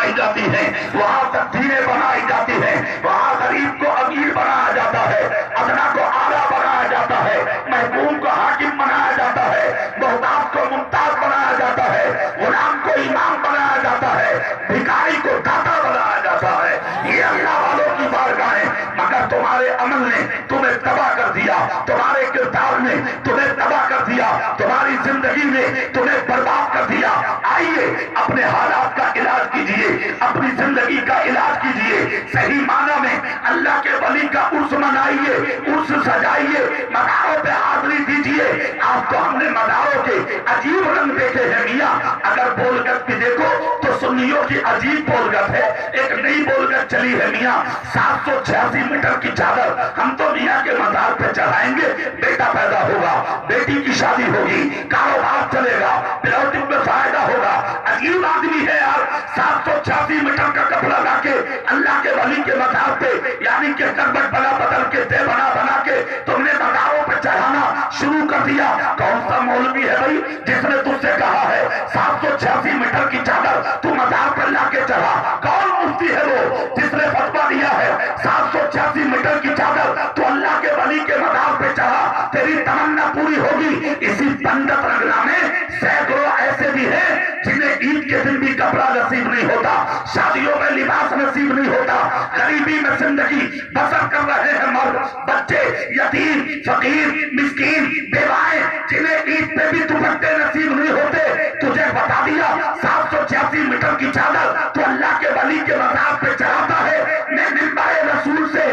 بنائی جاتی ہیں، وہاں تقدیریں بنائی جاتی ہیں، وہاں غریب کو امیر بنایا جاتا ہے، ادنا کو اعلیٰ بنایا جاتا ہے، محکوم کو حاکم بنایا جاتا ہے، محتاج کو ممتاز بنایا جاتا ہے، غلام کو امام بنایا جاتا ہے، بھکاری کو داتا بنایا جاتا ہے۔ یہ اللہ والوں کی بارگاہیں، مگر تمہارے عمل نے تمہیں تباہ کر دیا، تمہارے کردار نے تمہیں تباہ کر دیا، تمہاری زندگی نے تمہیں برباد کر دیا۔ آئیے اپنے حالات کا علاج کیجئے، اپنی زندگی کا علاج کیجئے، صحیح معنی میں اللہ کے ولی کا عرس منائیے، عرس سجائیے، مزاروں پہ حاضری دیجئے۔ آج تو ہم نے مزاروں کے عجیب رنگ دیکھے ہیں میاں، اگر بولگت بھی دیکھو تو سنیوں کی عجیب بولگت ہے، ایک نئی بولگت چلی ہے میاں، 786 میٹر کی چادر، ہم تو میاں کے مزار پہ چڑھائیں گے، بیٹا پیدا ہوگا، بیٹی کی شادی ہوگی، کاروبار چلے گا، پلاٹنگ میں فائدہ ہوگا۔ عجیب آدمی ہے یار، 786 میٹر کا کپڑا لا کے اللہ کے ولی کے مزار پہ، یعنی کہ کربٹ بنا بدل کے دے بنا بنا کے تم نے مزاروں پہ چڑھانا شروع کر دیا۔ کون سا مولوی ہے بھائی جس نے تجھ سے کہا ہے 786 میٹر کی چادر تو مزار پر لا کے چڑھا؟ کون مفتی ہے وہ جس نے فتویٰ دیا ہے 786 میٹر کی چادر تو اللہ کے ولی کے مزار پہ چڑھا، تیری تمنا پوری ہوگی؟ اسی پنڈت رنگنا میں سینکڑوں ایسے بھی ہیں جنہیں عید کے دن بھی کپڑا نصیب نہیں ہوتا، شادیوں میں لباس نصیب نہیں ہوتا، غریبی میں زندگی بسر کر رہے ہیں مرد، بچے، یتیم، فقیر، مسکین، بیوائیں، جنہیں عید پہ بھی دوپٹے نصیب نہیں ہوتے۔ تجھے بتا دیا 786 میٹر کی چادر تو اللہ کے ولی کے مزار پہ چڑھاتا ہے۔ میں منبر رسول سے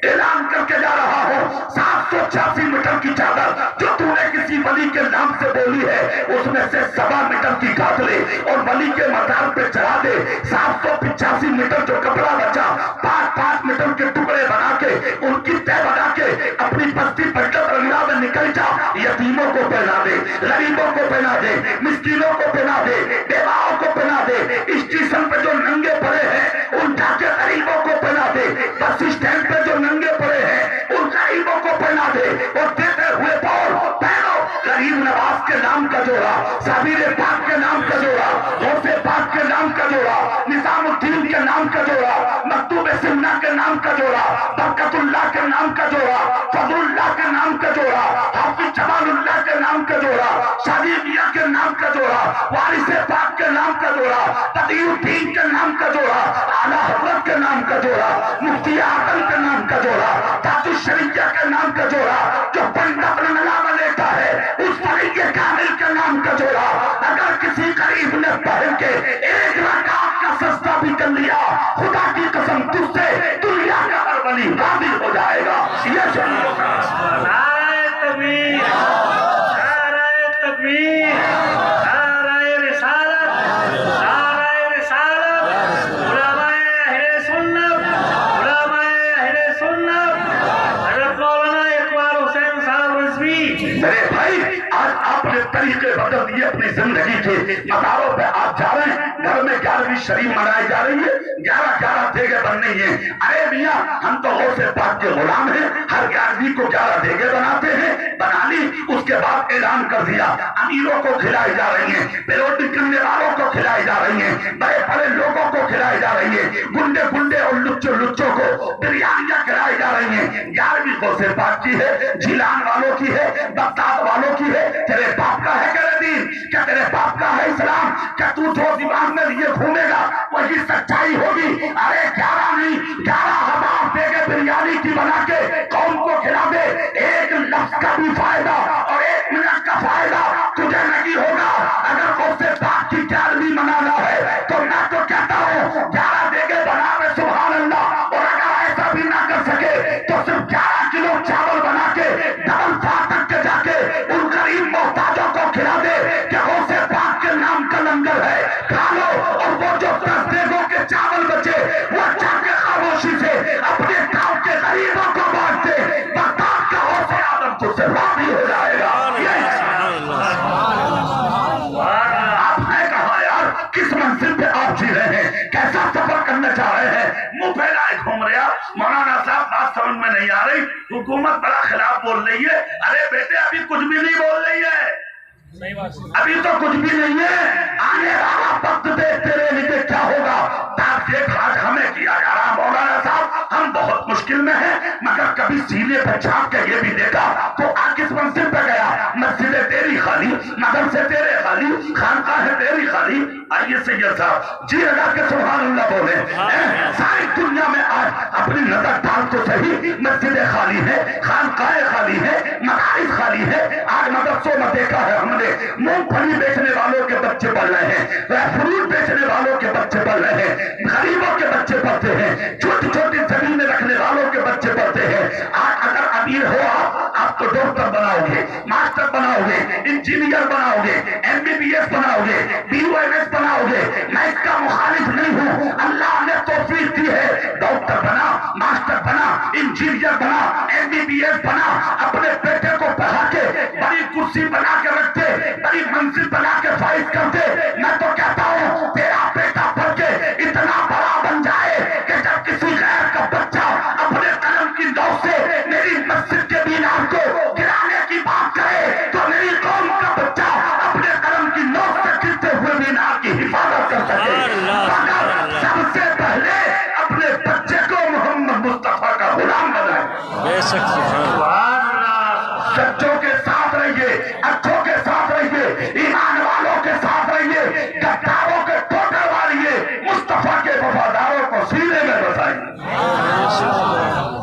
اعلان کر کے جا رہا ہوں، 786 میٹر کی چادر جو تو نے کسی ولی کے نام سے بولی ہے اس میں سے 7 میٹر کی کاٹ لے اور ولی کے مزار پہ چڑھا دے۔ 785 میٹر جو کپڑا بچا 5 میٹر کے ٹکڑے بنا کے ان کی تہ بنا کے اپنی بستی پنڈت رنگلا میں نکل جا، یتیموں کو پہنا دے، غریبوں کو پہنا دے، مسکینوں کو پہنا دے، بیواؤں کو پہنا دے، اسٹیشن پہ جو ننگے پڑے ہیں ان جا کے غریبوں کو پہنا دے، بس اسٹینڈ پہ جو ننگے پڑے ہیں ان غریبوں کو پہنا دے اور دیتے ہوئے بول پہنو غریب نواز کے نام کا جوڑا، صابر پاک کے نام کا جوڑا، غوث پاک کے نام کا جوڑا، نظام الدین کے نام کا جوڑا، مکتوب سمنا کے نام کا جوڑا، برکت اللہ کے نام کا جوڑا، فضل اللہ کے نام کا جوڑا، حافظ جمال اللہ کے نام کا جوڑا، شادی میاں کے نام کا جوڑا، وارث پاک کے نام کا جوڑا، تقی الدین کے نام کا جوڑا، اعلیٰ حضرت کے نام کا جوڑا، مفتی اعظم کے نام کا جوڑا، تاج الشریعہ کے نام کا جوڑا، جو پنڈت رنگلا میں لیتا ہے اس ولی کامل کے نام کا جوڑا۔ اگر کسی غریب نے پہن کے ایک رکعت کا سجدہ بھی کر لیا، خدا کی قسم تجھ سے دنیا کا ہر ولی راضی ہو جائے گا۔ یہ سنو نعرہ تکبیر، نعرہ تکبیر، نعرہ رسالت، نعرہ رسالت، علماء اہل سنت، علماء اہل سنت، حضرت مولانا اقبال حسین صاحب رضوی۔ میرے بھائی آج آپ نے طریقے بدل دیے اپنی زندگی کے، مزاروں پہ آپ جا رہے ہیں، گھر میں 11ویں شریف منائی جا رہی ہے، 11 دیگے بن رہی ہیں۔ ارے میاں ہم تو غوث پاک کے غلام ہیں، ہر 11ویں کو 11 دیگے بناتے ہیں، بنا لی، اس کے بعد اعلان کر دیا امیروں کو کھلائی جا رہی ہیں، پیروڈی کرنے والوں کو کھلائی جا رہی ہیں، بڑے بڑے لوگوں کو کھلائی جا رہی ہیں، گنڈے گنڈے اور لچوں کو بریانیاں کھلائی جا رہی ہیں۔ 11ویں غوث پاک کی ہے، جیلان والوں کی ہے، بغداد والوں کی ہے، تیرے باپ کا ہے کہ دین؟ کیا تیرے باپ کا ہے اسلام؟ کیا تو جو دماغ میں لیے گھومے گا وہی سچائی ہوگی؟ ارے 11 نہیں 11,000 دیگے بریانی کی بنا کے قوم کو کھلا دے، ایک لفظ کا بھی فائدہ اور 1 منٹ کا فائدہ تجھے نہیں ہوگا۔ اگر غوث پاک کی 11ویں منانا ہے تو میں تو کہتا ہوں 11 دیگے بنا میں سبحان اللہ، اور اگر ایسا بھی نہ کر سکے تو صرف 11 کلو چاول بنا کے ڈبل فاٹک کے جا کے ان غریب محتاجوں کو کھلا دے کہ غوث پاک کے نام کا لنگر ہے، کھا لو، اور وہ جو 10 دیگوں کے چاول بچے وہ جا کے خاموشی سے اپنے گاؤں کے غریبوں کو بانٹ دے، بغداد کا غوث اعظم تجھ سے راضی ہو جائے گا۔ آپ ہیں کہاں یار؟ کس منزل پہ آپ جی رہے ہیں؟ کیسا سفر کرنا چاہ رہے ہیں؟ منہ پھیلائے گھوم رہے آپ۔ مولانا صاحب بات سمجھ میں نہیں آ رہی، حکومت بڑا خلاف بول رہی ہے۔ ارے بیٹے ابھی کچھ بھی نہیں بول رہی ہے، ابھی تو کچھ بھی نہیں ہے، آنے والا وقت دیکھ تیرے لیے کیا ہوگا۔ مشکل میں ہے، مگر کبھی سینے پہ جھانک کے یہ بھی دیکھا تو کس منزل پہ گیا؟ مسجدیں تیری خالی، مدرسے تیرے خالی، خانقاہ تیری خالی۔ آئیے سید صاحب جی لگا کے سبحان اللہ بولے۔ ساری دنیا میں آج اپنی نظر ڈال تو صحیح، مسجدیں خالی ہیں، خانقاہیں خالی ہیں، مدارس خالی ہیں۔ آج مدرسوں میں دیکھا ہے ہم نے، مونگ پھلی بیچنے والوں کے بچے پڑھ رہے ہیں، فروٹ بیچنے والوں کے بچے پڑھ رہے ہیں، غریبوں کے بچے پڑھتے ہیں، چھوٹی چھوٹی زمینیں رکھنے والوں کے بچے پڑھتے ہیں۔ آج اگر امیر ہو آپ تو ڈاکٹر بناؤ گے، ماسٹر بناؤ گے، انجینئر بناؤ گے، MBBS بناؤ گے، BUMS بناؤ گے۔ میں اس کا مخالف نہیں ہوں، اللہ نے توفیق دی ہے، ڈاکٹر بنا، ماسٹر بنا، انجینئر بنا، MBBS بنا، اپنے بیٹے کو پڑھا کے بڑی کرسی بنا کے رکھ دے، بڑی منزل بنا کے فائز کر دے۔ میں تو کہتا ہوں تیرا بیٹا پڑھ کے اتنا بڑا بن جائے کہ جب کسی غیر کا بچہ اپنے قلم کی نوک سے میری مسجد کے مینار کو گرانے کی بات کرے تو میری قوم کا بچہ اپنے قلم کی نوک سے گرتے ہوئے مینار کی حفاظت کر سکے، مگر سب سے پہلے اپنے بچے کو محمد مصطفیٰ کا غلام بنائے۔ بے شک سبحان اللہ۔ سچوں کے ساتھ رہیے، اچھوں کے ساتھ رہیے، ایمان والوں کے ساتھ رہیے، غداروں کے ٹوٹے ماریے، مصطفیٰ کے وفاداروں کو سینے میں بسائیے۔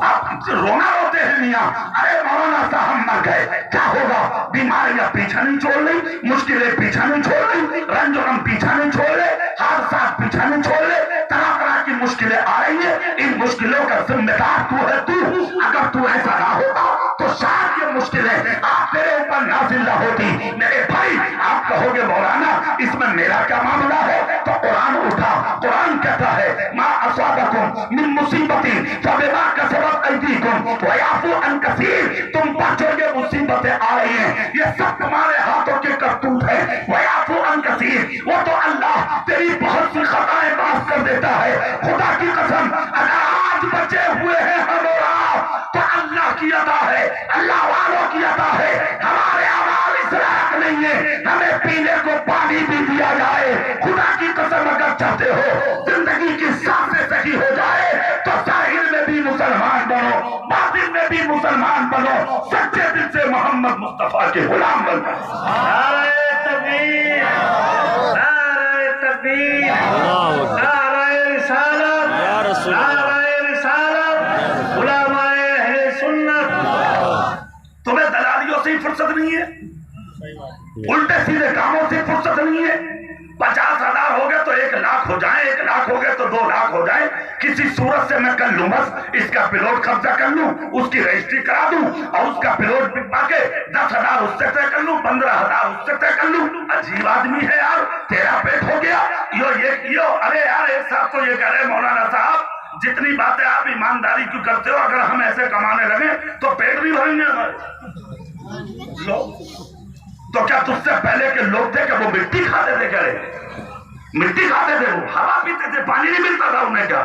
آپ رونا روتے ہیں میاں، ارے مولانا صاحب مر گئے، کیا ہوگا؟ بیماریاں پیچھا نہیں چھوڑ رہی، مشکلیں پیچھا نہیں چھوڑ رہی، رنج و غم پیچھا نہیں چھوڑ رہے، حادثات پیچھا نہیں چھوڑ رہے، طرح طرح کی مشکلیں آ رہی ہیں۔ ان مشکلوں کا ذمہ دار تو ہے تو، اگر تو ایسا نہ ہوتا تو شاید یہ مشکلیں آپ تیرے اوپر نازل نہ ہوتی۔ میرے بھائی آپ کہو گے مولانا اس میں میرا کیا معاملہ ہے؟ تو قرآن اٹھا، قرآن کہتا ہے ما اصابکم من مصیبت فبما کسبت ایدیکم ویعفو عن کثیر، تم بچو گے مصیبتیں آ رہی ہیں، یہ سب تمہارے ہاتھوں کے کرتوت ہے۔ ویعفو عن کثیر، وہ تو اللہ تیری بہت سی خطائیں معاف کر دیتا ہے۔ خدا کی قسم اگر آج بچے ہوئے ہیں ہم اور آپ تو اللہ کی عطا ہے، اللہ والوں کی عطا ہے۔ ہمارے اعمال اس لائق نہیں ہے ہمیں پینے کو پانی بھی دیا جائے۔ خدا کی قسم اگر چاہتے ہو زندگی کی سانسیں صحیح ہو جائے تو ظاہر میں بھی مسلمان بنو، باطن میں بھی مسلمان بنو، سچے دل سے محمد مصطفیٰ کے غلام بنو۔ نعرہ تکبیر، نعرہ تکبیر، نعرہ رسالت، یا رسول اللہ، نعرہ رسالت، علماء اہل سنت۔ تمہیں دلالیوں سے ہی فرصت نہیں ہے، الٹے سیدھے کاموں سے فرصت نہیں ہے۔ 50,000 ہو گئے تو 1,00,000 ہو جائیں، 1,00,000 ہو گئے تو 2,00,000 ہو جائیں، کسی صورت سے میں کر لوں، بس اس کا پلوٹ قبضہ کر لوں، اس کی رجسٹری کرا دوں اور اس کا پلوٹ بکوا کے 10,000 اس سے طے کر لوں، 15,000 اس سے طے کر لوں۔ عجیب آدمی ہے یار، تیرا پیٹ ہو گیا ارے یار ایک صاحب تو یہ کہہ رہے مولانا صاحب جتنی باتیں آپ ایمانداری کیوں کرتے ہو، اگر ہم ایسے کمانے لگے تو پیٹ نہیں بھریں گے ہمارے۔ تو کیا تجھ سے پہلے کے لوگ تھے کہ وہ مٹی کھاتے تھے؟ کہہ رہے مٹی کھاتے تھے، وہ ہوا پیتے تھے، پانی نہیں ملتا تھا انہیں۔ کیا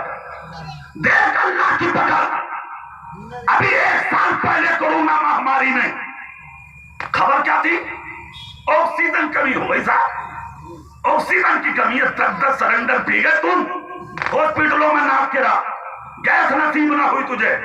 دیکھ اللہ کی پکڑ۔ ابھی 1 سال پہلے کورونا مہاماری میں خبر کیا تھی؟ آکسیجن کمی ہو گئی صاحب، آکسیجن کی کمی ہے، 10 سرنڈر پی گئے تم، ہاسپٹلوں میں ناک گرا، گیس نصیب نہ ہوئی تجھے،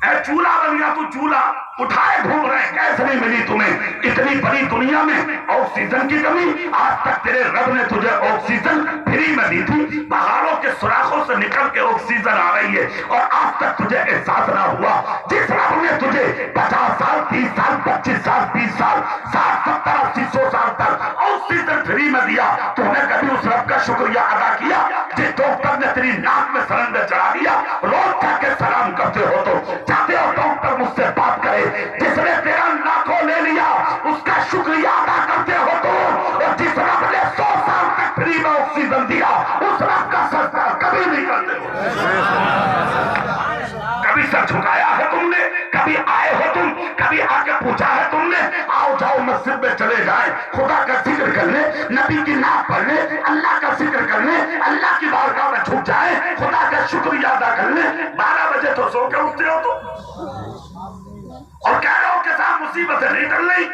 اے چولہا بن گیا تو چولہا اٹھائے گھوم رہے، گیس نہیں ملی تمہیں۔ اتنی بڑی دنیا میں آکسیجن کی کمی، آج تک تیرے رب نے تجھے آکسیجن فری میں دی تھی، پہاڑوں کے سوراخوں سے نکل کے آکسیجن آ رہی ہے اور آج تک تجھے احساس نہ ہوا۔ جس رب نے تجھے 50 سال 30 سال 25 سال 30 سال 60 70 80 100 سال تک آکسیجن فری میں دیا، تو نے کبھی اس رب کا شکریہ ادا کیا؟ جس ڈاکٹر نے تیری ناک میں سرنڈر چڑھا دیا، روز کھا کے سلام کرتے ہو تو چاہتے ہو ڈاکٹر مجھ سے بات کرے؟ جس نے تیرا ناکو لے لیا اس کا شکریہ ادا کرتے ہو تو؟ اور جس رب نے 100 سال تک فری میں آکسیجن دیا اس رب کا سجدہ کبھی نہیں کرتے ہو؟ کبھی سر جھکایا ہے تم نے؟ کبھی آئے ہو تم؟ کبھی آ کے پوچھا ہے تم نے؟ آؤ جاؤ مسجد میں چلے جائیں، خدا کا ذکر کرنے، نبی کی نعت پڑھنے، اللہ کا ذکر کرنے، اللہ کی بارگاہ میں جھک جائیں، خدا کا شکریہ ادا کرنے۔ 12 بجے تو سو کے اٹھتے ہو تو، اور کہہ رہے ہو کہ صاحب مصیبتیں نہیں ٹل رہی۔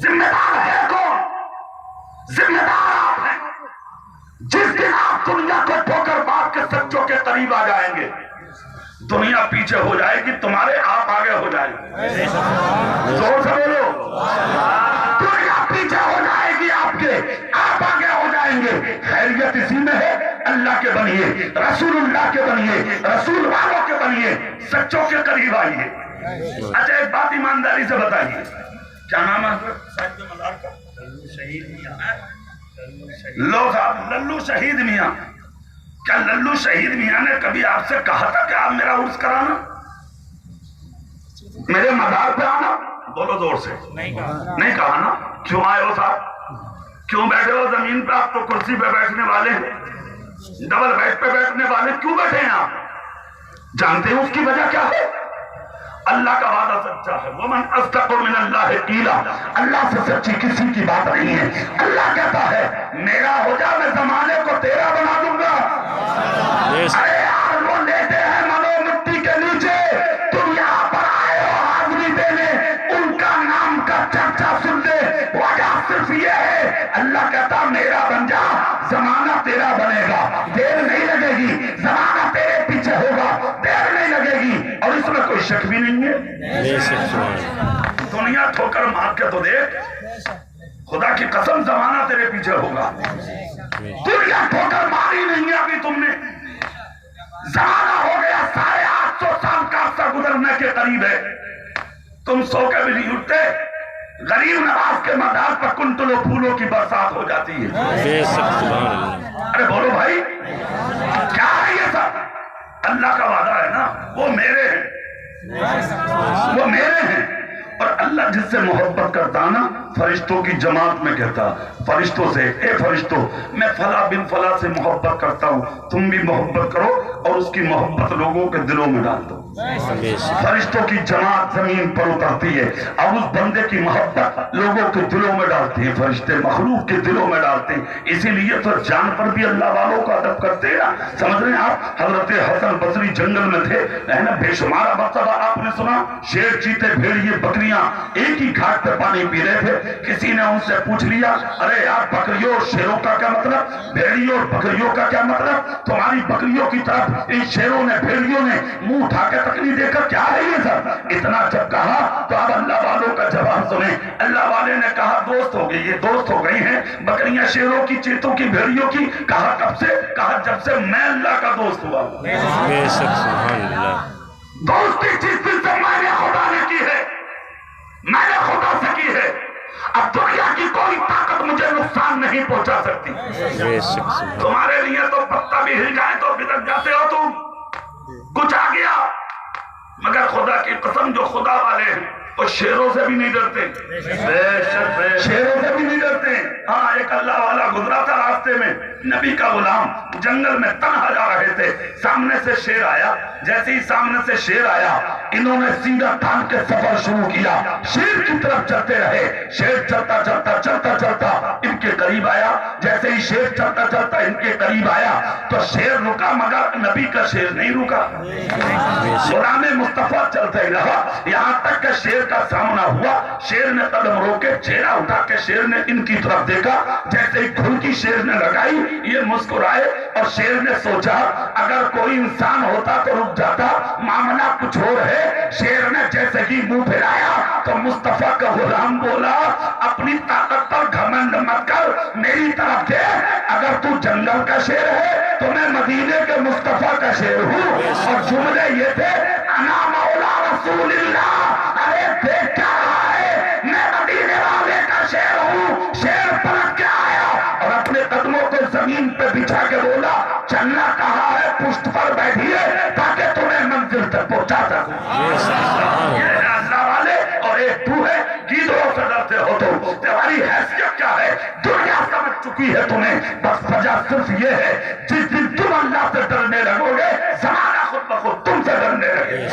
ذمہ دار ہے کون؟ ذمہ دار آپ ہیں۔ جس دن آپ دنیا کو ٹھوکر مار کے سچوں کے قریب آ جائیں گے، دنیا پیچھے ہو جائے گی تمہارے، آپ آگے ہو جائے گی. زور سے بولو. دنیا پیچھے ہو جائے گی آپ کے، آپ آگے ہو جائیں گے. خیریت اسی میں ہے، اللہ کے بنیے، رسول اللہ کے بنیے، رسول والوں کے بنیے، سچوں کے قریب آئیے. اچھا ایک بات ایمانداری سے بتائیے، کیا نام ہے صاحب کے مزار کا؟ شہید میاں. لو صاحب للو شہید میاں. کیا للو شہید میاں نے کبھی آپ سے کہا تھا کہ آپ میرا عرس کرانا، میرے مزار پہ آنا؟ بولو زور سے. نہیں کہا نا. کیوں آئے ہو صاحب؟ کیوں بیٹھے ہو زمین پہ؟ آپ تو کرسی پہ بیٹھنے والے ہیں، ڈبل بیڈ پہ بیٹھنے والے، کیوں بیٹھے ہیں آپ؟ جانتے ہیں اس کی وجہ کیا ہے؟ اللہ کا وعدہ سچا ہے. وَمَنْ أَصْدَقُ مِنَ اللَّهِ قِيلًا. اللہ سے سچی کسی کی بات نہیں ہے. اللہ کہتا ہے میرا ہو جا، میں زمانے کو تیرا بنا دوں گا. ارے یار وہ لیتے ہیں منو مٹی کے نیچے، تم یہاں پر آئے ہو حاضری دینے، ان کا نام کا چرچا سن لے. وجہ صرف یہ ہے اللہ کہتا میرا بن جا، زمانہ تیرا بنے گا، دیر نہیں لگے گی، زمانہ تیرے پیچھے ہوگا، دیر نہیں لگے گی. اور اس میں کوئی شک بھی نہیں ہے. دنیا ٹھوکر مار کے تو دیکھ، خدا کی قسم زمانہ تیرے پیچھے ہوگا. دنیا ٹھوکر ماری نہیں ہے ابھی تم نے، زمانہ ہو گیا 850 سال کا عرصہ گزرنے کے قریب ہے. تم سو کے بھی نہیں اٹھتے. غریب نواز کے مزار پر کنٹلوں پھولوں کی برسات ہو جاتی ہے. ارے بولو بھائی کیا ہے یہ سب؟ اللہ کا وعدہ ہے نا، وہ میرے ہیں، وہ میرے ہیں. اور اللہ جس سے محبت کرتا نا، فرشتوں کی جماعت میں کہتا فرشتوں سے، اے فرشتوں میں فلاں بن فلاں سے محبت کرتا ہوں، تم بھی محبت کرو اور اس کی محبت لوگوں کے دلوں میں ڈال دو. فرشتوں کی جماعت زمین پر اترتی ہے اور اس بندے کی محبت لوگوں کے دلوں میں ڈالتی ہیں. فرشتے مخلوق کے دلوں میں ڈالتے ہیں. اسی لیے تو جان پر بھی اللہ والوں کا ادب کرتے ہیں نا. سمجھ رہے ہیں آپ؟ حضرت حسن بصری جنگل میں تھے، بے شمار مرتبہ آپ نے سنا شیر، چیتے، بھیڑیے، بکریاں ایک ہی گھاٹ پہ پانی پی رہے تھے. کسی نے ان سے پوچھ لیا ارے یار بکریوں اور شیروں کا کیا مطلب، بھیڑیوں اور بکریوں کا کیا مطلب؟ تمہاری بکریوں کی طرف ان شیروں نے، بھیڑیوں نے منہ اٹھا کے تک نہیں دیکھا، کیا ہے یہ سب؟ اتنا جب کہا تو اب اللہ والوں کا جواب سنیں. اللہ والے نے کہا دوست ہو گئی، یہ دوست ہو گئی ہیں بکریاں شیروں کی، چیتوں کی، بھیڑیوں کی. کہا کب سے؟ کہا جب سے میں اللہ کا دوست ہوا. دوستی جس دن سے میں نے خدا نے کی ہے، میں نے خدا سے کی ہے، اب دنیا کی کوئی طاقت مجھے نقصان نہیں پہنچا سکتی. تمہارے لیے تو پتا بھی ہل جائے تو بدک جاتے ہو تم. کچھ آ گیا، مگر خدا کی قسم جو خدا والے ہیں وہ شیروں سے بھی نہیں ڈرتے، شیروں سے بھی نہیں ڈرتے. ہاں ایک اللہ والا گزرا تھا راستے میں، نبی کا غلام، جنگل میں تنہا جا رہے تھے، سامنے سے شیر آیا. جیسے ہی سامنے سے شیر آیا انہوں نے سیدھا تان کے سفر شروع کیا، شیر کی طرف چلتے رہے. شیر چلتا چلتا چلتا چلتا ان کے قریب آیا. جیسے ہی شیر چلتا چلتا ان کے قریب آیا تو شیر رکا، مگر نبی کا شیر نہیں رکا. غلام مصطفیٰ چلتا ہی رہا یہاں تک کہ شیر کا سامنا ہوا. شیر نے قدم روکے، چہرہ اٹھا کے شیر نے ان کی طرف دیکھا. جیسے ہی کھلکی شیر نے لگائی یہ مسکرائے اور شیر نے سوچا اگر کوئی انسان ہوتا تو رک جاتا، معاملہ کچھ اور ہے. شیر نے جیسے ہی منہ پھیرایا تو مصطفیٰ کا غلام بولا اپنی طاقت پر گھمنڈ مت کر، میری طرف دیکھ، اگر تو جنگل کا شیر ہے تو میں مدینے کے مصطفیٰ کا شیر ہوں. اور جملے یہ تھے انا مولا رسول اللہ. ارے دیکھ کیا رہا ہے، میں مدینے والے کا شیر ہوں. شیر پلٹ کے آیا اور اپنے قدموں کو زمین پہ بچھا کے بولا چلنا کہا ہے، پشت پر بیٹھیے تاکہ تمہیں منزل تک پہنچا سکوں. یہ ہے اللہ والے. اور ایک تو ہے گیدڑوں سے ڈرتے ہو تو تمہاری حیثیت کیا ہے؟ دنیا سمجھ چکی ہے تمہیں. بس وجہ صرف یہ ہے جس دن تم اللہ سے ڈرنے لگو گے زمانہ خود بخود تم سے ڈرنے لگے.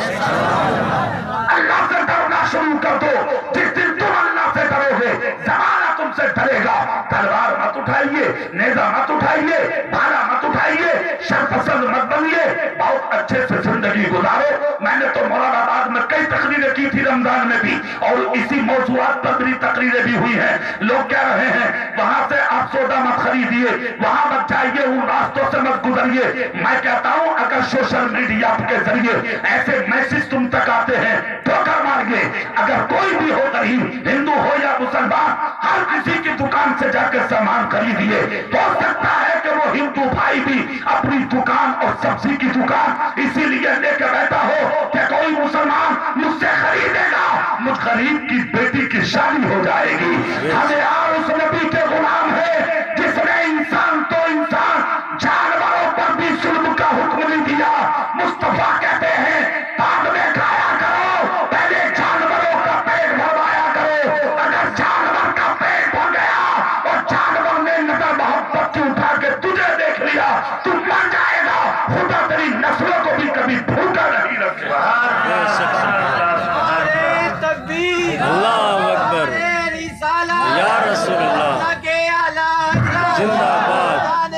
اللہ سے ڈرنا شروع کر دو. جس دن تم اللہ سے ڈرو گے زمانہ تم سے ڈرے گا. تلوار مت اٹھائیے، نیزہ مت اٹھائیے، بھالا مت اٹھائیے، شرپسند مت بنیے، بہت اچھے سے زندگی گزارو. میں نے تو مراد آباد میں کئی تقریریں کی تھی رمضان میں بھی اور اسی موضوعات پر بھی تقریریں بھی ہوئی ہیں. لوگ کہہ رہے ہیں وہاں سے آپ سودا مت خریدیے, وہاں مت جائیے, ان راستوں سے مت گزریے. میں کہتا ہوں اگر سوشل میڈیا کے ذریعے ایسے میسج تم تک آتے ہیں ٹھوکر ماریے. اگر کوئی بھی ہو غریب, ہندو ہو یا مسلمان, ہر کسی کی دکان سے جا کے سامان خریدیے. ہو سکتا ہے کہ وہ ہندو بھائی بھی اپنی دکان اور سبزی کی دکان اسی لیے لے کے بیٹھا ہو کہ کوئی مسلمان مجھ سے خریدے گا, مجھ غریب کی بیٹی کی شادی ہو جائے گی. ہمیں اور اس نبی کے غلام ہے جس نے انسان تو انسان جانوروں پر بھی ظلم کا حکم نہیں دیا. مصطفیٰ کہتے ہیں بعد میں کھایا کرو, پہلے جانوروں کا پیٹ بھروایا کرو. اگر جانور کا پیٹ بھر گیا اور جانور نے نظر محبت کی اٹھا کے تجھے دیکھ لیا تو مر جائے گا. خدا تیری نسلوں کو بھی کبھی بھوکا نہیں رکھے گا. اللہ اکبر یا رسول اللہ, زندہ باد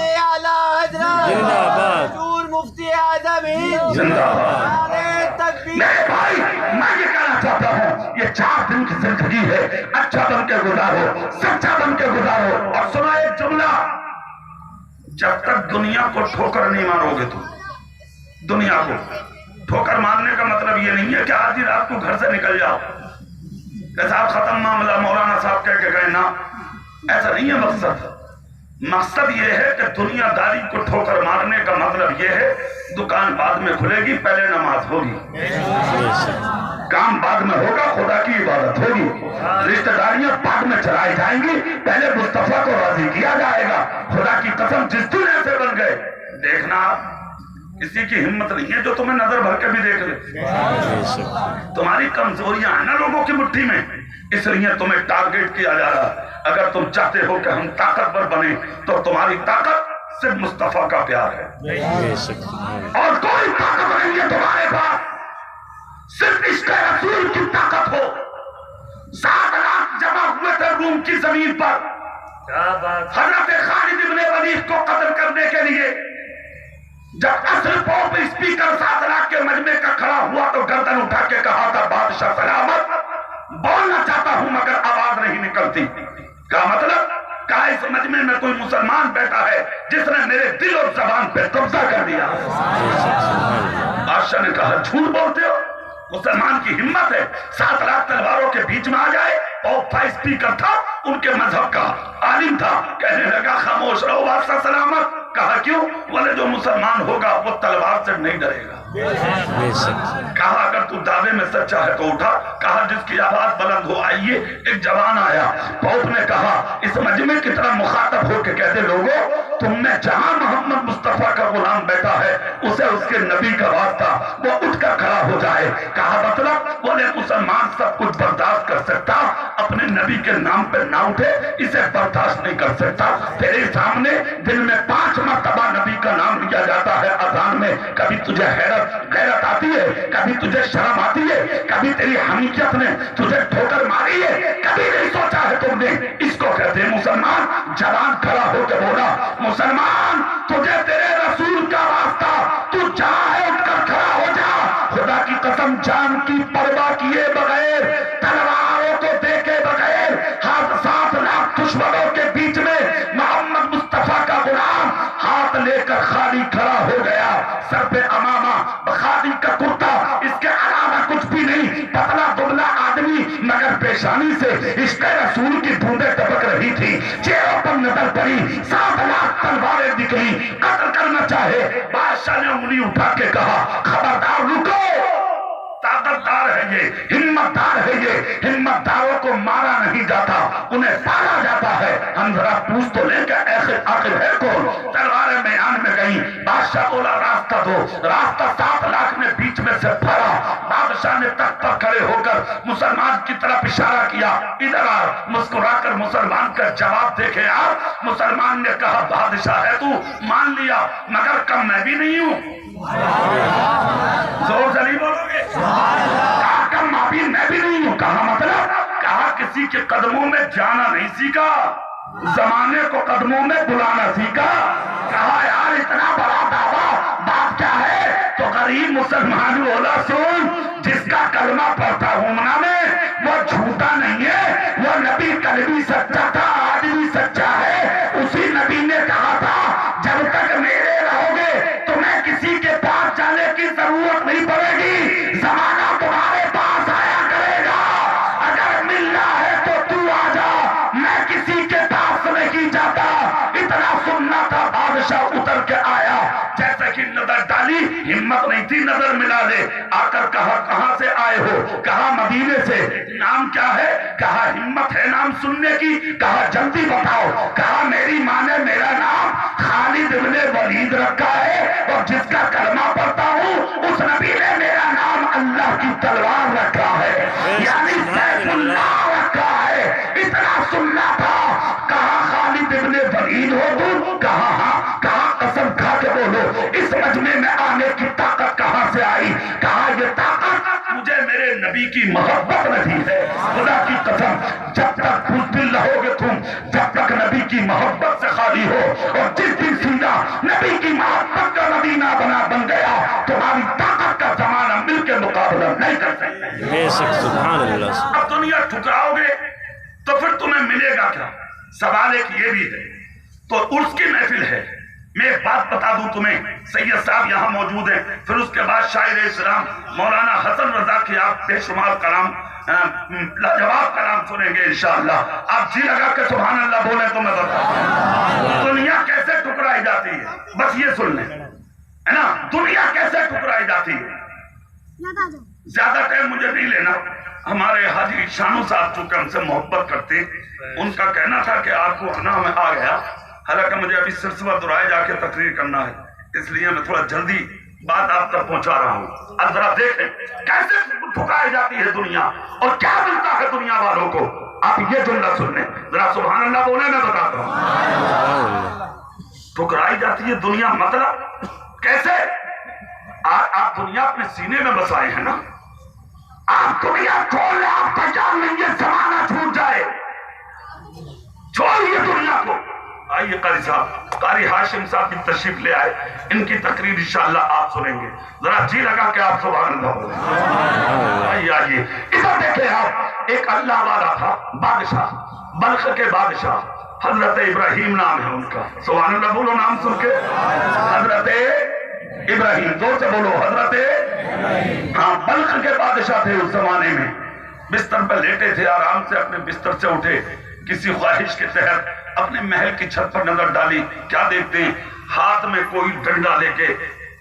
زندہ باد مفتی اعظم زندہ باد. میرے بھائی میں یہ کہنا چاہتا ہوں یہ 4 دن کی زندگی ہے, اچھا بن کے گزارو, سچا بن کے گزارو. اور سنا ایک جملہ, جب تک دنیا کو ٹھوکر نہیں مارو گے, تو دنیا کو ٹھوکر مارنے کا مطلب یہ نہیں ہے کہ آج ہی رات کو گھر سے نکل جاؤ کہ صاحب ختم معاملہ, مولانا صاحب کہہ کے گئے. نا, ایسا نہیں ہے مقصد. مقصد یہ ہے کہ دنیا داری کو ٹھوکر مارنے کا مطلب یہ ہے دکان بعد میں کھلے گی, پہلے نماز ہوگی, کام بعد میں ہوگا, خدا کی عبادت ہوگی, رشتہ داریاں بعد میں چلائی جائیں گی, پہلے مصطفیٰ کو راضی کیا جائے گا. خدا کی قسم جس دن ایسے بن گئے, دیکھنا کسی کی ہمت نہیں ہے جو تمہیں نظر بھر کے بھی دیکھ لے. تمہاری کمزوریاں ہیں نا لوگوں کی مٹھی میں, اس لیے تمہیں ٹارگیٹ کیا جا رہا. اگر تم چاہتے ہو کہ ہم طاقتور بنیں تو تمہاری طاقت صرف مصطفیٰ کا پیار ہے, اور کوئی طاقت نہیں ہے تمہارے پاس, صرف عشق رسول کی طاقت ہو. 7 لاکھ جمع ہوئے تھے روم کی زمین پر حضرت خالد ابن ولید کو قتل کرنے کے لیے. جب اصل پوپ اسپیکر 7 لاکھ کے مجمع کا کھڑا ہوا تو گردن اٹھا کے کہا تھا بادشاہ سلامت, بولنا چاہتا ہوں مگر آواز نہیں نکلتی. کیا مطلب؟ کہا اس مجمع میں کوئی مسلمان بیٹھا ہے جس نے میرے دل اور زبان پہ قبضہ کر دیا. بادشاہ نے کہا جھوٹ بولتے ہو, مسلمان کی ہمت ہے 7 لاکھ تلواروں کے بیچ میں آ جائے. پوپ تھا, اسپیکر تھا, ان کے مذہب کا عالم تھا. کہنے لگا خاموش رہو بادشاہ سلامت. کہا کیوں؟ بولے جو مسلمان ہوگا وہ تلوار سے نہیں ڈرے گا. کہا اگر تو دعوے میں سچا ہے تو اٹھا. کہا جس کی آواز بلند ہو آئیے. ایک جوان آیا. پوپ نے کہا اس مجمع کی طرح مخاطب ہو کے کہتے لوگوں تم نے جہاں محمد مصطفیٰ کا غلام بیٹھا ہے اسے اس کے نبی کا واسطہ, وہ اٹھ کر کھڑا ہو جائے. کہا مطلب؟ بولے مسلمان سب کچھ برداشت کر سکتا, اپنے نبی کے نام پہ نہ اٹھے اسے برداشت نہیں کر سکتا. تیرے سامنے دن میں 5 مرتبہ نبی کا نام لیا جاتا ہے اذان میں. کبھی تجھے غیرت آتی ہے, کبھی تجھے شرم آتی ہے, کبھی تیری حمیت نے تجھے ٹھوکر ماری ہے, کبھی نہیں سوچا ہے تم نے. اس کو کہتے ہیں مسلمان. جوان کھڑا ہو کے بولا مسلمان تجھے تیرے رسول کا واسطہ, تو چاہے اٹھ کر کھڑا ہو جا. خدا کی قسم جان کی پرواہ کیے بغیر, تلواروں کو دیکھے بغیر, 7 لاکھ دشمنوں کے بیچ میں محمد مصطفیٰ کا غلام ہاتھ لے کر خالی کھڑا ہو گیا. سر پہ امامہ, بخاری کا کرتا, اس کے علاوہ کچھ بھی نہیں. پتلا دبلا آدمی مگر پیشانی سے عشق رسول کی بوندیں ٹپک رہی تھی. چہروں پر نظر پڑی, 7 لاکھ تلواریں نکلی, قتل کرنا چاہے. بادشاہ نے انگلی اٹھا کے کہا خبردار رکو, طاقتدار ہے یہ, ہمت دار ہے یہ. ہمت داروں کو مارا نہیں جاتا, انہیں پالا جاتا ہے. ہم ذرا پوچھ تو لیں کہ آخر ہے کون. تلواریں میدان میں گئی. بادشاہ بولا راستہ دو. راستہ 7 لاکھ نے بیچ میں سے بھرا. بادشاہ نے تخت پر کھڑے ہو کر مسلمان کی طرف اشارہ کیا, ادھر آ. مسکرا کر مسلمان کا جواب دیکھے یار. مسلمان نے کہا بادشاہ ہے تو مان لیا مگر کم میں بھی نہیں ہوں. زور سے نہیں بولو گے. کہا کم معافی میں بھی نہیں ہوں. کہا مطلب؟ کہا کسی کے قدموں میں جانا نہیں سیکھا, زمانے کو قدموں میں بلانا سیکھا. کہا یار اتنا بڑا دعویٰ, بات کیا ہے؟ تو غریب مسلمان بولا سن, جس کا کلمہ پڑھتا ہوں نا میں آیا، جیسے کہ نظر ڈالی، ہمت نہیں تھی نظر ملا لے، آ کر کہا کہاں سے آئے ہو؟ کہا مدینے سے۔ نام کیا ہے؟ کہا ہمت ہے نام سننے کی؟ کہا جلدی بتاؤ۔ کہا میری ماں نے میرا نام خالد ابن ولید رکھا ہے، اور جس کا کلمہ پڑھتا ہوں اس نبی نے میرا نام اللہ کی تلوار رکھا ہے، یعنی سیف اللہ رکھا ہے۔ اتنا سننا تھا۔ کہا خالد ابن ولید ہو تم؟ کہا ہاں۔ کہا قسم کھا کے بولو اس مجمع میں آنے کی طاقت کہاں سے آئی؟ کہا یہ طاقت مجھے میرے نبی کی محبت نے دی ہے، خدا کی قسم جب تک بزدل رہو گے تم، جب تک نبی کی محبت سے خالی ہو، اور جس دن سیدھا نبی کی محبت کا مدینہ بن گیا، تمہاری طاقت کا زمانہ مل کے مقابلہ نہیں کر سکتے۔ بے شک سبحان اللہ۔ اب دنیا ٹھکراؤ گے تو پھر تمہیں ملے گا کیا؟ سوال ایک یہ بھی ہے۔ تو عرس کی محفل ہے، میں ایک بات بتا دوں تمہیں، سید صاحب یہاں موجود ہیں، پھر اس کے بعد شاعر اسلام مولانا حسن رضا کی آپ بے شمار کلام لاجواب کلام سنیں گے انشاءاللہ۔ آپ جی لگا کے سبحان اللہ بولیں تو میں بتاؤں دنیا کیسے ٹکرائی جاتی ہے، بس یہ سن لیں، ہے نا؟ دنیا کیسے ٹکرائی جاتی ہے۔ زیادہ ٹائم مجھے نہیں لینا، ہمارے حاجی شانو صاحب چونکہ ہم سے محبت کرتے، ان کا کہنا تھا کہ آپ کو آنا میں آ گیا، حالانکہ مجھے ابھی سلسلہ دورائے جا کے تقریر کرنا ہے، اس لیے میں تھوڑا جلدی بات آپ تک پہنچا رہا ہوں۔ اب ذرا دیکھیں کیسے ٹھکرائی جاتی ہے دنیا، اور کیا ملتا ہے دنیا والوں کو۔ آپ یہ جملہ سن لیں، ذرا سبحان اللہ بولیں، میں بتاتا ہوں۔ ٹھکرائی جاتی ہے دنیا، مطلب کیسے؟ آپ دنیا اپنے سینے میں بسائے ہیں نا، آپ دنیا چھوڑ لیں، آپ تیار نہیں ہے زمانہ چھوٹ جائے، چھوڑیے دنیا کو۔ آئیے قاری صاحب، قاری ہاشم صاحب کی تشریف لے آئے، ان کی تقریر انشاءاللہ آپ سنیں گے، ذرا جی لگا کہ آپ سبحان اللہ بولیں۔ آئیے آئیے ادھر دیکھیں آپ، ایک اللہ والا تھا بادشاہ، بلخ کے بادشاہ، حضرت ابراہیم نام ہے ان کا، سبحان اللہ بولو نام سن کے، حضرت ابراہیم، زور سے بولو حضرت، ہاں بلخ کے بادشاہ تھے اس زمانے میں، بستر پر لیٹے تھے، آرام سے اپنے بستر سے اٹھے، کسی خواہش کے تحت اپنے محل کی چھت پر نظر ڈالی، کیا دیکھتے ہیں؟ ہاتھ میں کوئی ڈنڈا لے کے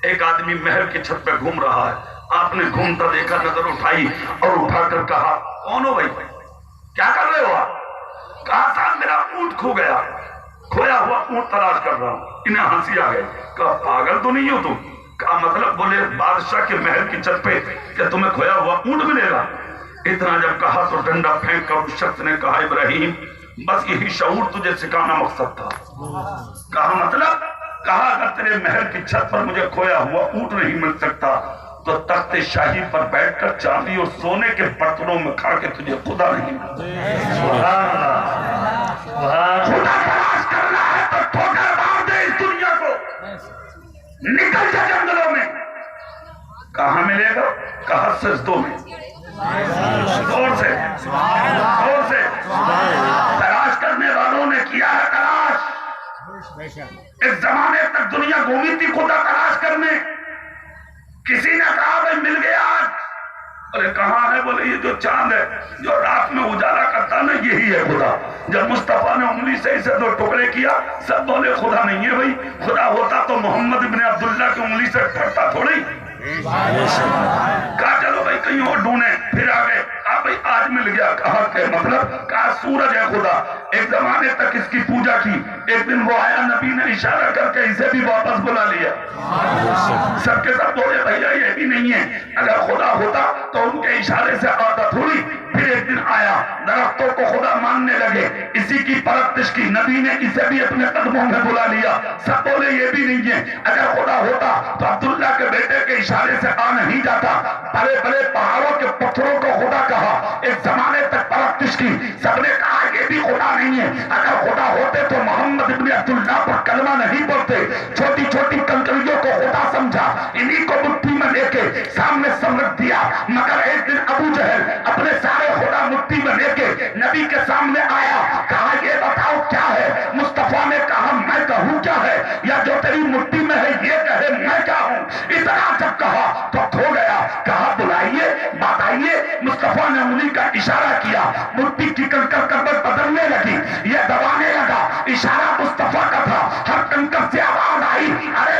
ایک آدمی محل کی چھت پہ گھوم رہا ہے۔ آپ نے گھومتا دیکھا، نظر اٹھائی اور اٹھا کر کہا کون ہو بھائی، کیا کر رہے ہو آپ؟ کہا صاحب میرا اونٹ کھو گیا، کھویا ہوا اونٹ تلاش کر رہا ہوں۔ انہیں ہنسی آ گئی، کہا پاگل تو نہیں ہو تم؟ کہا مطلب؟ بولے بادشاہ کے محل کی چھت پہ کہ تمہیں کھویا ہوا اونٹ ملے گا؟ اتنا جب کہا تو ڈنڈا پھینک کر اس شخص نے کہا ابراہیم بس یہی شعور تجھے سکھانا مقصد تھا۔ کہا مطلب؟ کہا اگر تیرے محل کی چھت پر مجھے کھویا ہوا اونٹ نہیں مل سکتا تو تخت شاہی پر بیٹھ کر چاندی اور سونے کے برتنوں میں کھا کے تجھے خدا نہیں ملتا۔ خدا تلاش کرنا ہے تو ٹھوکر مار دے اس دنیا کو، نکل جا جنگلوں میں۔ کہاں ملے گا؟ کہا سجدوں میں، زور سے زور سے۔ تلاش کرنے والوں نے کیا ہے تلاش، ایک زمانے تک دنیا گھومی تھی خدا تلاش کرنے، کسی نے کہا بھائی مل گیا آج، ارے کہاں ہے؟ بولے یہ جو چاند ہے جو رات میں اجالا کرتا نا یہی ہے خدا۔ جب مصطفیٰ نے انگلی سے اسے دو ٹکڑے کیا سب بولے خدا نہیں ہے بھائی، خدا ہوتا تو محمد ابن عبداللہ کی انگلی سے پھٹتا تھوڑی۔ کہا چلو بھائی کہیں اور ڈھونڈیں، پھر آ گئے، کہا بھائی آج مل گیا۔ کہا کہ مطلب؟ کہا سورج ہے خدا، ایک زمانے تک اس کی پوجا کی، ایک دن وہ آیا نبی نے اشارہ کر کے اسے بھی واپس بلا لیا۔ سب کے سب بولے بھیا یہ بھی نہیں ہے، اگر خدا ہوتا تو ان کے اشارے سے آتا تھوڑی۔ پھر ایک دن آیا، درختوں کو خدا ماننے لگے، اسی کی پرستش کی، نبی نے اسے بھی اپنے قدموں میں بلا لیا۔ سب بولے یہ بھی نہیں ہے، اگر خدا ہوتا تو عبداللہ کے بیٹے کے اشارے سے آ نہیں جاتا۔ بڑے بڑے پہاڑوں کے پتھروں کو خدا کہا، ایک زمانے تک پرستش کی، سب نے کہا یہ بھی خدا نہیں ہے، اگر خدا ہوتے تو محمد ابن عبداللہ پر کلمہ نہیں پڑھتے۔ چھوٹی چھوٹی کنکریوں کو خدا سمجھا، انہی کو مٹھی میں لے کے سامنے سمرت دیا۔ مگر ایک دن ابو جہل اپنے سارے خدا مٹھی میں لے کے نبی کے سامنے آیا، کہا یہ بتاؤ کیا ہے؟ مصطفیٰ نے کہا میں کہوں کیا ہے، یا جو تیری مٹھی میں ہے یہ کہے میں کیا ہوں؟ اتنا جب کہا تو کھو گیا۔ کہا بلائیے بتائیے، مصطفیٰ نے انگلی کا اشارہ کیا، مٹھی کی کنکر کبر بدلنے لگی، یہ دبانے لگا، اشارہ مصطفیٰ کا تھا، ہر کنکر سے آواز آئی ارے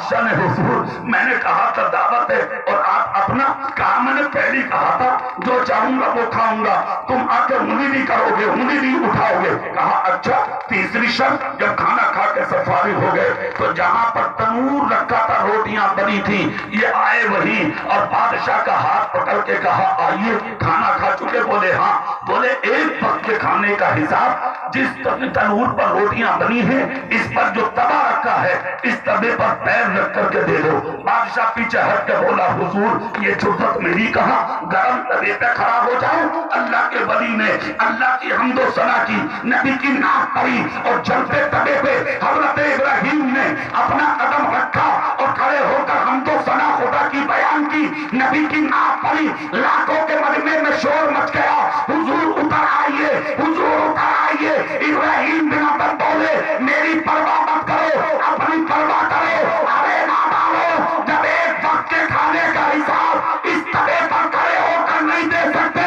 بادشاہ نے حضور میں نے کہا تھا دعوت ہے اور آپ اپنا کہا میں نے پہلی کہا تھا جو چاہوں گا وہ کھاؤں گا, تم آ کے انگلی نہیں کرو گے, انگلی نہیں اٹھاؤ گے. کہا اچھا. تیسری شرط, جب کھانا کھا کے سب فارغ ہو گئے تو جہاں پر تنور رکھا تھا روٹیاں بنی تھی یہ آئے وہیں اور بادشاہ کا ہاتھ پکڑ کے کہا آئیے کھانا کھا چکے؟ بولے ہاں. بولے ایک وقت کے کھانے کا حساب جس تنور پر روٹیاں بنی ہیں اس پر جو توا رکھا ہے اس توے پر پیر رکھ کر کے دے دو. بادشاہ پیچھے ہٹ کے بولا حضور یہ جرأت میری کہاں, گرم توے پہ کھڑا ہو جاؤں. اللہ کے ولی نے اللہ کی حمد و ثنا کی, نبی کی نعت پڑھی اور جلتے توے پہ حضرت ابراہیم نے اپنا قدم رکھا اور کھڑے ہو کر حمد و ثنا خدا کی بیان کی, نبی کی نعت پڑھی. لاکھوں کے مجمع میں شور مچ گیا, حضور اتر آئیے, حضور اتر آئیے. ابراہیم بن ادب بولے میری پرواہ مت کرو, اپنی پرواہ کرو. ارے نادانو, جب ایک وقت کے کھانے کا حساب اس توے پر کھڑے ہو کر نہیں دے سکتے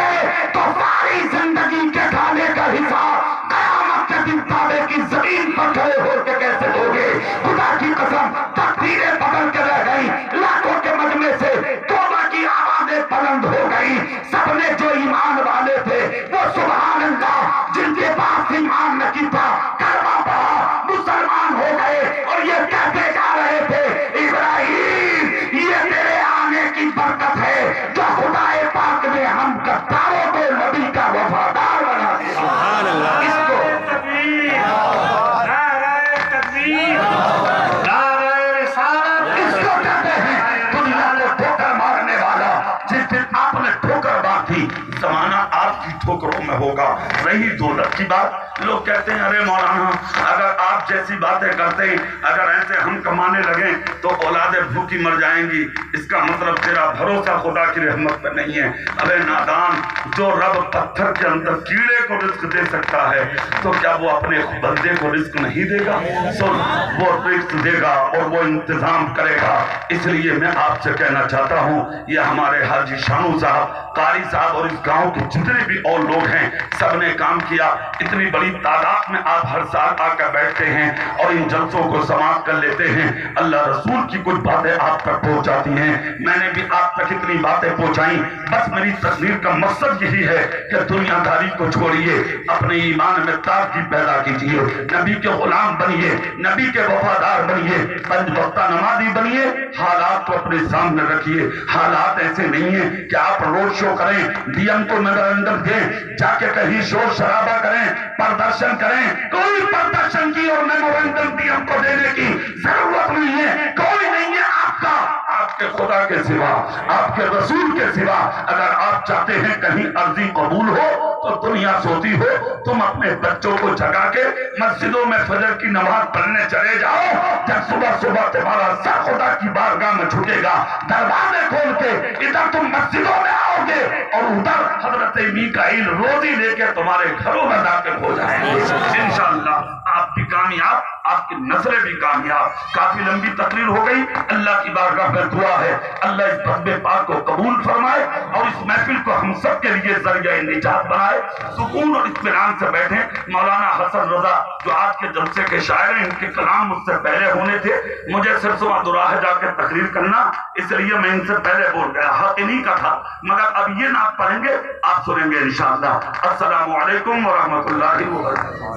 تو ساری زندگی کے کھانے کا حساب قیامت کے دن توے کی زمین پر کھڑے ہو کے کیسے دو گے؟ خدا کی قسم تقدیریں بدل کے رہ گئی. لاکھوں کے مجمع سے توبہ کی آوازیں بلند ہو گئی. سب نے جو ایمان والے تھے وہ سبحان اللہ, جن کے پاس ایمان نہیں تھا کلمہ پڑھا مسلمان ہو گئے اور یہ کہتے جا رہے تھے ابراہیم یہ تیرے آنے کی برکت ہے جو خدا پاک نے ہم غداروں کو نبی کا وفادار بنا دیا. سبحان اللہ. اس کو تکبیر, نعرہ تکبیر, نعرہ رسالت. اس کو کہتے ہیں دنیا کو ٹھوکر مارنے والا. جس دن آپ نے ٹھوکر مار دی زمانہ آپ کی ٹھوکروں میں ہوگا. رہی دولت کی بات, لوگ کہتے ہیں ارے مولانا اگر آپ جیسی باتیں کرتے ہیں اگر ایسے ہم کمانے لگیں تو اولادیں بھوکی مر جائیں گی, اس کا مطلب تیرا بھروسہ خدا کی رحمت پہ نہیں ہے. ارے نادان, جو رب پتھر کے اندر کیڑے کو رزق دے سکتا ہے تو کیا وہ اپنے بندے کو رزق نہیں دے گا؟ وہ رزق دے گا اور وہ انتظام کرے گا. اس لیے میں آپ سے کہنا چاہتا ہوں یہ ہمارے حاجی شانو صاحب, قاری صاحب اور اس گاؤں کے جتنے بھی اور لوگ ہیں سب نے کام کیا. اتنی بڑی تعداد میں آپ ہر سال آ کر بیٹھتے ہیں اور ان جلسوں کو سماعت کر لیتے ہیں. اللہ رسول کی کچھ باتیں آپ تک پہنچاتی ہیں. میں نے بھی آپ تک اتنی باتیں پہنچائیں. بس میری تقریر کا مقصد یہی ہے کہ دنیا داری کو چھوڑیے, اپنے ایمان میں تازگی پیدا کیجیے, نبی کے غلام بنیے, نبی کے وفادار بنیے, پنج وقتہ نمازی بنیے. حالات کو اپنے سامنے رکھیے. حالات ایسے نہیں ہیں کہ آپ روڈ شو کریں, ڈی ایم کو میمورنڈم دیں, جا کے کہیں شور شرابہ کریں, پردرشن کریں. کوئی پردرشن کی اور میمورنڈم ڈی ایم کو دینے کی ضرورت نہیں ہے. کوئی نہیں ہے آپ کا, آپ کے خدا کے سوا, آپ کے رسول کے سوا. اگر آپ چاہتے ہیں کہیں عرضی قبول ہو تو دنیا سوتی ہو, تم اپنے بچوں کو جگا کے مسجدوں میں فجر کی نماز پڑھنے چلے جاؤ. جب صبح صبح تمہارا سر خدا کی بارگاہ میں جھکے گا, دروازے کھول کے ادھر تم مسجدوں میں آؤ گے اور ادھر حضرت میکائیل روزی لے کے تمہارے گھروں میں داخل ہو جائیں گے. انشاءاللہ آپ بھی کامیاب, آپ کی نسلیں بھی کامیاب. کافی لمبی تقریر ہو گئی. اللہ کی بارگاہ میں دعا ہے اللہ اس خطبے پاک کو قبول فرمائے اور اس محفل کو ہم سب کے لیے ذریعہ نجات بنائے. سکون اور اطمینان سے بیٹھیں. مولانا حسن رضا جو آج کے جلسے کے شاعر ہیں, ان کے کلام مجھ سے پہلے ہونے تھے. مجھے سرسوا دوراہ جا کے تقریر کرنا, اس لیے میں ان سے پہلے بول گیا. حق انہی کا تھا, مگر اب یہ نعت پڑھیں گے آپ سنیں گے انشاءاللہ. السلام علیکم ورحمۃ اللہ وبرکاتہ.